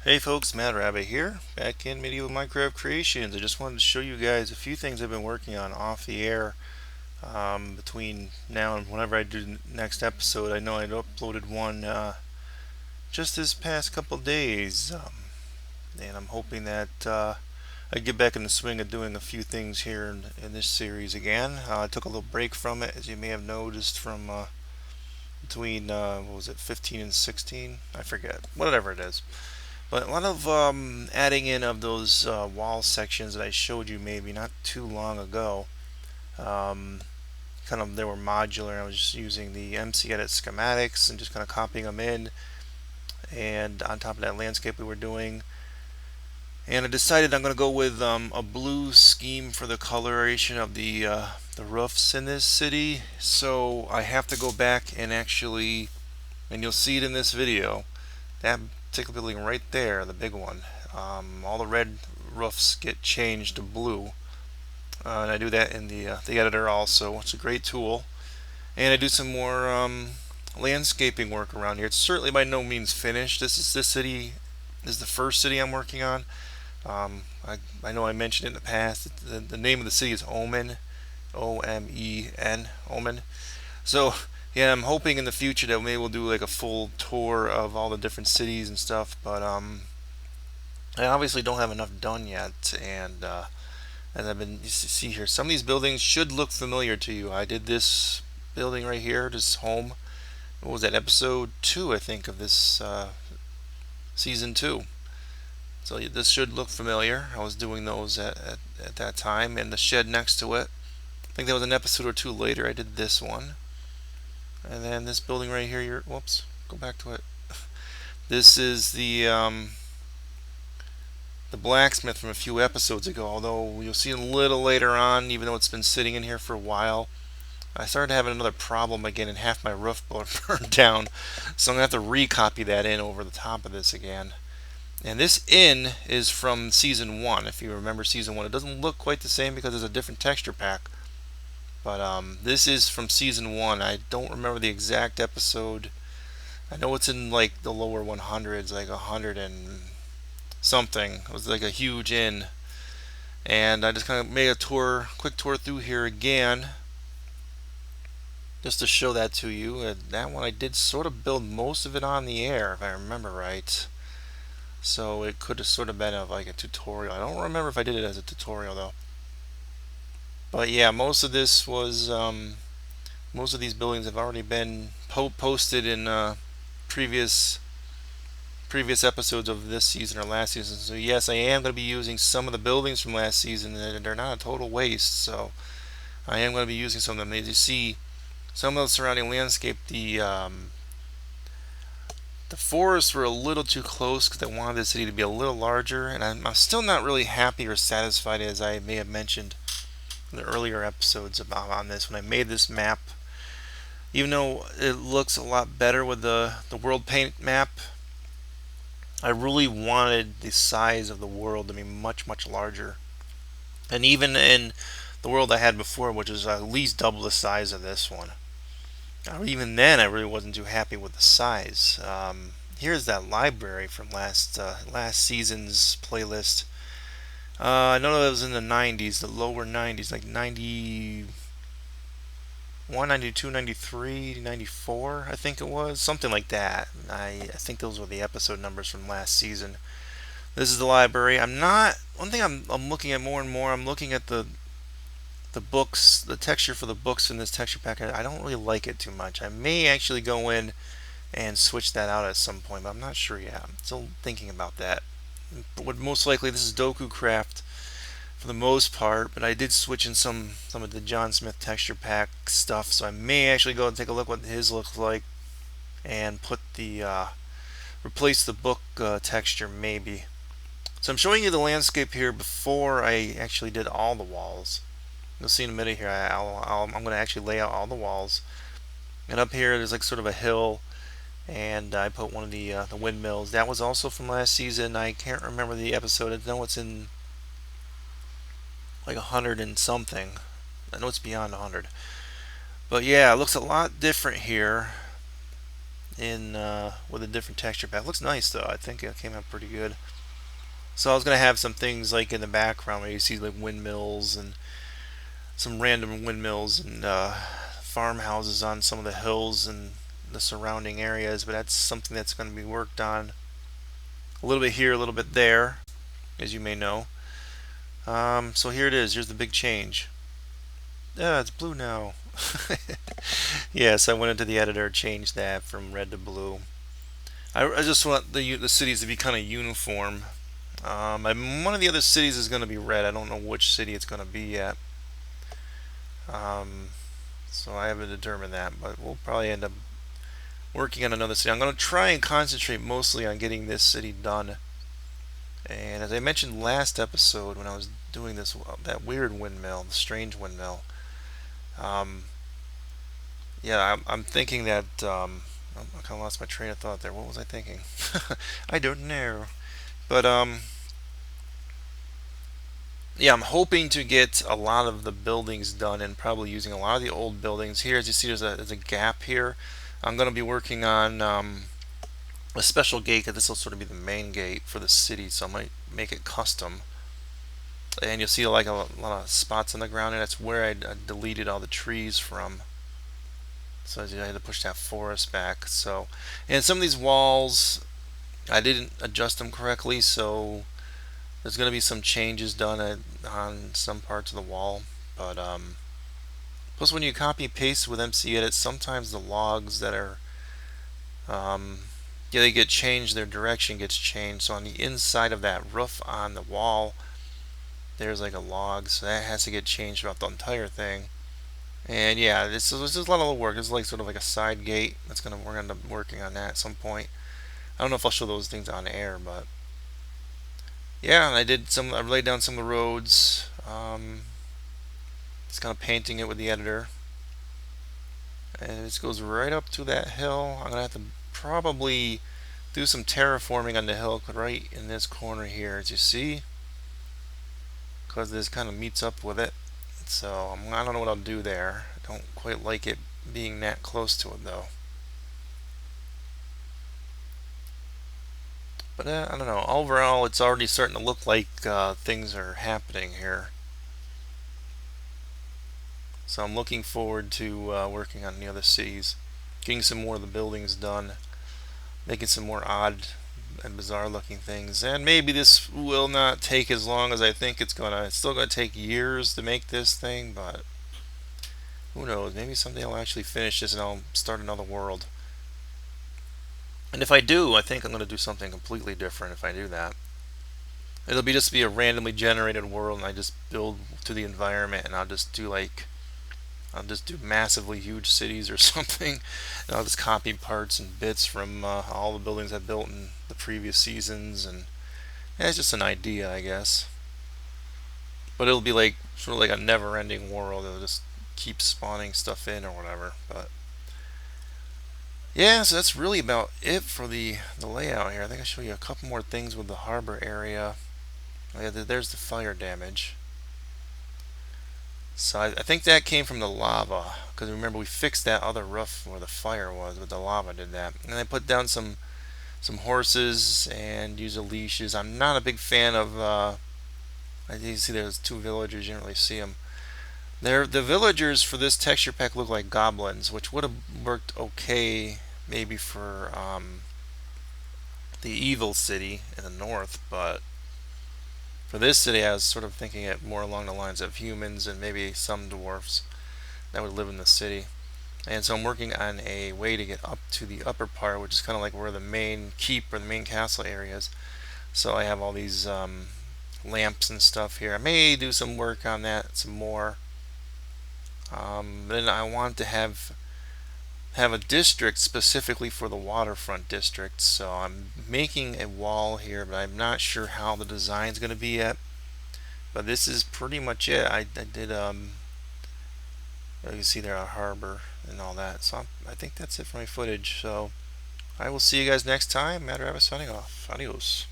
Hey folks, Mad Rabbit here, back in Medieval Minecraft Creations. I just wanted to show you guys a few things I've been working on off the air between now and whenever I do the next episode. I know I'd uploaded one just this past couple days, and I'm hoping that I get back in the swing of doing a few things here in this series again. I took a little break from it, as you may have noticed, from between, what was it, 15 and 16? I forget. Whatever it is. But a lot of adding in of those wall sections that I showed you maybe not too long ago. Um, Kind of they were modular. I was just using the MCEdit schematics and just kind of copying them in. And on top of that landscape we were doing. And I decided I'm going to go with a blue scheme for the coloration of the roofs in this city. So I have to go back and actually, and you'll see it in this video, that particular building right there, the big one, all the red roofs get changed to blue. And I do that in the editor also. It's a great tool. And I do some more landscaping work around here. It's certainly by no means finished. This city is the first city I'm working on. I know I mentioned it in the past. The name of the city is Omen, Omen, Omen. So yeah, I'm hoping in the future that maybe we'll do like a full tour of all the different cities and stuff. But I obviously don't have enough done yet, and as I've been you see here, some of these buildings should look familiar to you. I did this building right here, this home. What was that, episode 2, I think, of this season 2. So this should look familiar. I was doing those at that time, and the shed next to it. I think that was an episode or 2 later. I did this one. And then this building right here, whoops, go back to it. This is the blacksmith from a few episodes ago, although you'll see a little later on, even though it's been sitting in here for a while. I started having another problem again, and half my roof burned down, so I'm going to have to recopy that in over the top of this again. And this inn is from season 1, if you remember season 1. It doesn't look quite the same because it's a different texture pack. But this is from season 1. I don't remember the exact episode. I know it's in like the lower 100s, like 100 and something. It was like a huge inn. And I just kind of made a quick tour through here again, just to show that to you. That one I did sort of build most of it on the air, if I remember right. So it could have sort of been like a tutorial. I don't remember if I did it as a tutorial though. But yeah, most of this was most of these buildings have already been posted in previous episodes of this season or last season. So yes, I am going to be using some of the buildings from last season. They're not a total waste, so I am going to be using some of them. As you see, some of the surrounding landscape, the forests were a little too close because I wanted the city to be a little larger, and I'm still not really happy or satisfied, as I may have mentioned in the earlier episodes about on this when I made this map. Even though it looks a lot better with the world paint map, I really wanted the size of the world to be much, much larger. And even in the world I had before, which is at least double the size of this one, even then I really wasn't too happy with the size. Here's that library from last season's playlist. I know that was in the 90s, the lower 90s, like 91, 92, 93, 94, I think it was. Something like that. I think those were the episode numbers from last season. This is the library. One thing I'm looking at more and more, I'm looking at the books, the texture for the books in this texture pack. I don't really like it too much. I may actually go in and switch that out at some point, but I'm not sure yet. I'm still thinking about that. But most likely this is Dokucraft for the most part, but I did switch in some of the John Smith texture pack stuff, so I may actually go and take a look what his looks like and put the replace the book texture maybe. So I'm showing you the landscape here before I actually did all the walls. You'll see in a minute here. I'm going to actually lay out all the walls, and up here there's like sort of a hill, and I put one of the windmills. That was also from last season. I can't remember the episode. I know it's in like 100 and something. I know it's beyond 100. But yeah, it looks a lot different here. in with a different texture pack. Looks nice though. I think it came out pretty good. So I was gonna have some things like in the background where you see like windmills and some random windmills and farmhouses on some of the hills and the surrounding areas, but that's something that's going to be worked on a little bit here, a little bit there, as you may know. So here it is. Here's the big change. Yeah, it's blue now. Yes, I went into the editor, changed that from red to blue. I just want the cities to be kind of uniform. One of the other cities is going to be red. I don't know which city it's going to be yet. Um, so I haven't determined that, but we'll probably end up working on another city. I'm going to try and concentrate mostly on getting this city done. And as I mentioned last episode when I was doing this, that weird windmill, the strange windmill, um, yeah, I'm thinking that I kind of lost my train of thought there. What was I thinking? I don't know. But yeah, I'm hoping to get a lot of the buildings done and probably using a lot of the old buildings. Here, as you see, there's a gap here. I'm going to be working on a special gate, because this will sort of be the main gate for the city, so I might make it custom. And you'll see like a lot of spots on the ground, and that's where I deleted all the trees from. So I had to push that forest back. So, and some of these walls, I didn't adjust them correctly, so there's going to be some changes done on some parts of the wall. But plus, when you copy paste with MCEdit, sometimes the logs that are yeah, they get changed. Their direction gets changed. So on the inside of that roof on the wall, there's like a log, so that has to get changed throughout the entire thing. And yeah, this is a lot of work. It's like sort of like a side gate. We're gonna end up working on that at some point. I don't know if I'll show those things on air, but yeah, I laid down some of the roads. Just kind of painting it with the editor, and this goes right up to that hill. I'm gonna have to probably do some terraforming on the hill right in this corner here, as you see, because this kind of meets up with it. So I don't know what I'll do there. I don't quite like it being that close to it though. But I don't know. Overall, it's already starting to look like things are happening here. So I'm looking forward to working on the other cities, getting some more of the buildings done, making some more odd and bizarre looking things. And maybe this will not take as long as I think it's gonna. It's still gonna take years to make this thing, but who knows? Maybe someday I'll actually finish this and I'll start another world. And if I do, I think I'm gonna do something completely different if I do that. It'll be just be a randomly generated world, and I just build to the environment, and I'll just do massively huge cities or something. And I'll just copy parts and bits from all the buildings I built in the previous seasons, and yeah, it's just an idea, I guess. But it'll be like sort of like a never-ending world. It'll just keep spawning stuff in or whatever. But yeah, so that's really about it for the layout here. I think I'll show you a couple more things with the harbor area. Oh, yeah, there's the fire damage. So I think that came from the lava, because remember we fixed that other roof where the fire was, but the lava did that. And I put down some horses and used the leashes. I'm not a big fan of. You see, there's two villagers. You didn't really see them. The villagers for this texture pack look like goblins, which would have worked okay maybe for the evil city in the north, but for this city, I was sort of thinking it more along the lines of humans and maybe some dwarfs that would live in the city. And so I'm working on a way to get up to the upper part, which is kind of like where the main keep or the main castle area is. So I have all these lamps and stuff here. I may do some work on that some more. Then I want to have a district specifically for the waterfront district. So I'm making a wall here, but I'm not sure how the design is going to be yet. But this is pretty much it. I did you can see there a harbor and all that. So I think that's it for my footage. So I will see you guys next time. Matter of signing off. Adios.